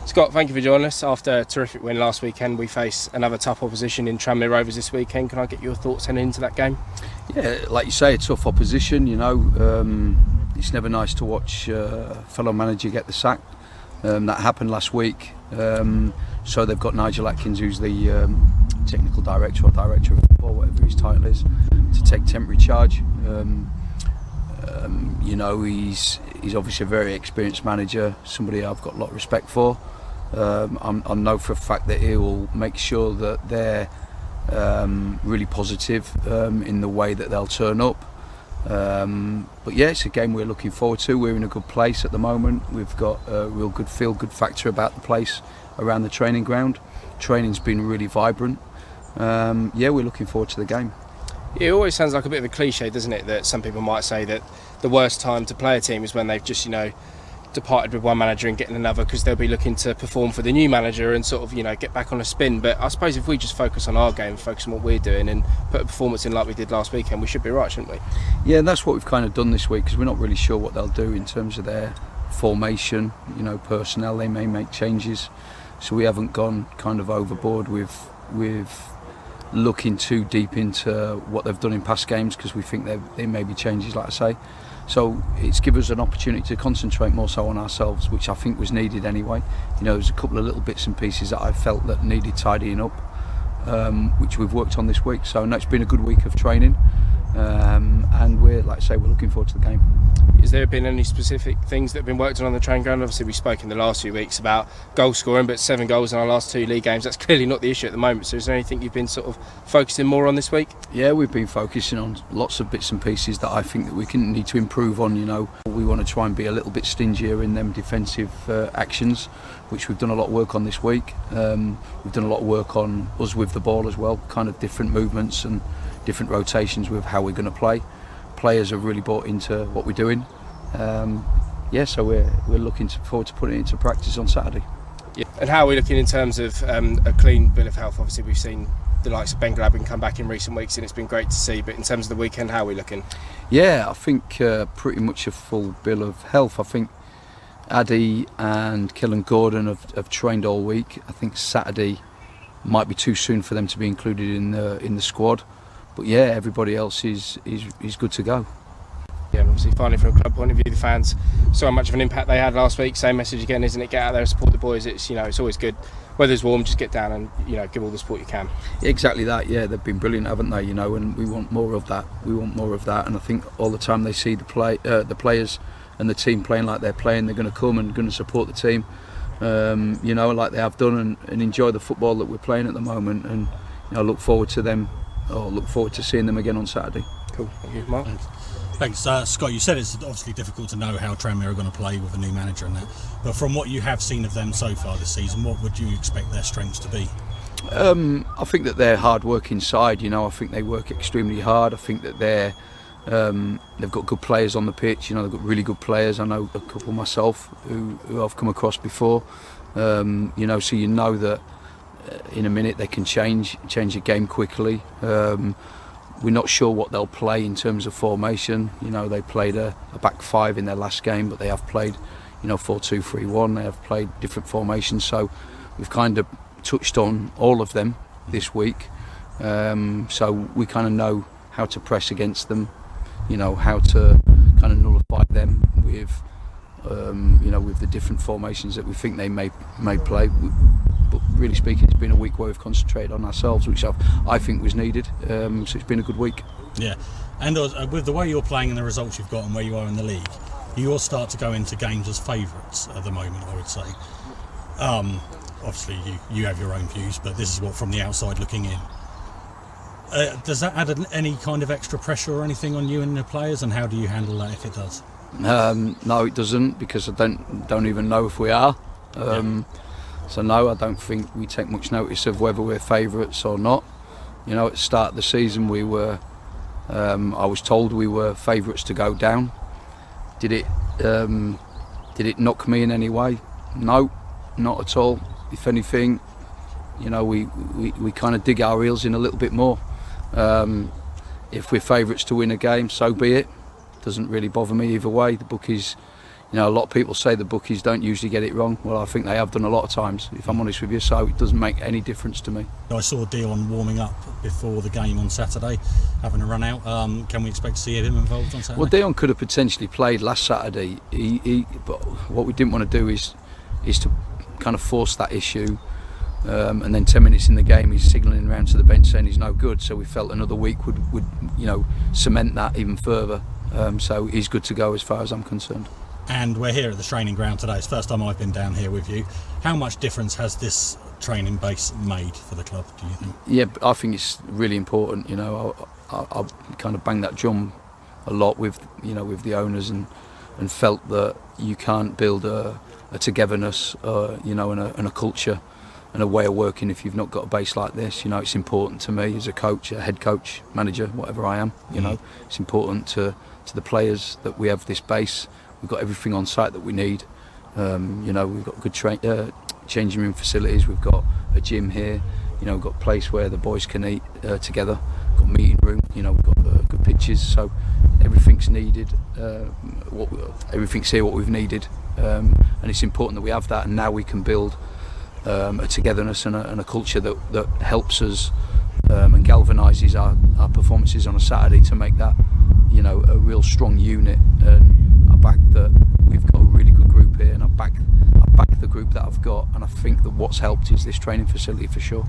Scott, thank you for joining us. After a terrific win last weekend, we face another tough opposition in Tranmere Rovers this weekend. Can I get your thoughts heading into that game? Yeah, like you say, a tough opposition. It's never nice to watch a fellow manager get the sack. That happened last week. So they've got Nigel Atkins, who's the technical director or director of football, whatever his title is, to take temporary charge. He's obviously a very experienced manager, somebody I've got a lot of respect for. I know for a fact that he will make sure that they're really positive in the way that they'll turn up. But yeah, it's a game we're looking forward to. We're in a good place at the moment. We've got a real good feel-good factor about the place around the training ground. Training's been really vibrant. We're looking forward to the game. It always sounds like a bit of a cliche, doesn't it, that some people might say that the worst time to play a team is when they've just, departed with one manager and getting another, because they'll be looking to perform for the new manager and sort of, get back on a spin. But I suppose if we just focus on our game, focus on what we're doing and put a performance in like we did last weekend, we should be right, shouldn't we? Yeah, and that's what we've kind of done this week, because we're not really sure what they'll do in terms of their formation, personnel. They may make changes. So we haven't gone kind of overboard with looking too deep into what they've done in past games, because we think there may be changes, like I say. So it's given us an opportunity to concentrate more so on ourselves, which I think was needed anyway. There's a couple of little bits and pieces that I felt that needed tidying up, which we've worked on this week. So no, it's been a good week of training, and we're looking forward to the game. Has there been any specific things that have been worked on the training ground? Obviously, we spoke in the last few weeks about goal scoring, but 7 goals in our last 2 league games, that's clearly not the issue at the moment. So is there anything you've been sort of focusing more on this week? Yeah, we've been focusing on lots of bits and pieces that I think that we need to improve on. We want to try and be a little bit stingier in them defensive actions, which we've done a lot of work on this week. We've done a lot of work on us with the ball as well, kind of different movements and different rotations with how we're going to play. Players have really bought into what we're doing. So we're looking forward to putting it into practice on Saturday. Yeah. And how are we looking in terms of a clean bill of health? Obviously, we've seen the likes of Ben Glabin come back in recent weeks, and it's been great to see. But in terms of the weekend, how are we looking? Yeah, I think pretty much a full bill of health. I think Addy and Killen Gordon have trained all week. I think Saturday might be too soon for them to be included in the squad. But yeah, everybody else is good to go. Yeah, and obviously, finally, from a club point of view, the fans saw how much of an impact they had last week. Same message again, isn't it? Get out there and support the boys. It's it's always good. Weather's warm, just get down and give all the support you can. Exactly that. Yeah, they've been brilliant, haven't they? And we want more of that. And I think all the time they see the players and the team playing like they're playing, they're going to come and going to support the team. Like they have done, and enjoy the football that we're playing at the moment. And look forward to seeing them again on Saturday. Cool. Thank you, Mark. Thanks, Scott. You said it's obviously difficult to know how Tranmere are going to play with a new manager and that, but from what you have seen of them so far this season, what would you expect their strengths to be? I think that they're hard-working side. I think they work extremely hard. I think that they've got good players on the pitch. They've got really good players. I know a couple myself who I've come across before. So that in a minute they can change a game quickly. We're not sure what they'll play in terms of formation. They played a back 5 in their last game, but they have played 4-2-3-1. They have played different formations, so we've kind of touched on all of them this week. So we kind of know how to press against them, how to kind of nullify them with with the different formations that we think they may play. But really speaking, it's been a week where we've concentrated on ourselves, which I think was needed. So it's been a good week. Yeah, and with the way you're playing and the results you've got and where you are in the league, you all start to go into games as favourites at the moment, I would say. Obviously, you have your own views, but this is what from the outside looking in. Does that add any kind of extra pressure or anything on you and the players, and how do you handle that if it does? No, it doesn't, because I don't even know if we are. So no, I don't think we take much notice of whether we're favourites or not. At the start of the season, we were. I was told we were favourites to go down. Did it knock me in any way? No, not at all. If anything, we kind of dig our heels in a little bit more. If we're favourites to win a game, so be it. Doesn't really bother me either way. The bookies, You know, a lot of people say the bookies don't usually get it wrong. Well, I think they have done a lot of times, if I'm honest with you, so it doesn't make any difference to me. I saw Dion warming up before the game on Saturday, having a run out. Can we expect to see him involved on Saturday? Well, Dion could have potentially played last Saturday, but what we didn't want to do is to kind of force that issue. And then 10 minutes in the game he's signalling around to the bench saying he's no good, so we felt another week would cement that even further. So he's good to go as far as I'm concerned. And we're here at the training ground today. It's the first time I've been down here with you. How much difference has this training base made for the club, do you think? Yeah, I think it's really important. You know, I kind of bang that drum a lot with the owners and felt that you can't build a togetherness, and a culture and a way of working if you've not got a base like this. You know, it's important to me as a coach, a head coach, manager, whatever I am. You know, it's important to the players that we have this base. We've got everything on site that we need. We've got good changing room facilities. We've got a gym here. You know, we've got a place where the boys can eat together. We've got a meeting room. You know, we've got good pitches. So everything's needed. Everything's here what we've needed, and it's important that we have that. And now we can build a togetherness and a culture that helps us and galvanises our performances on a Saturday to make that, you know, a real strong unit. And I back that we've got a really good group here, and I back the group that I've got, and I think that what's helped is this training facility for sure.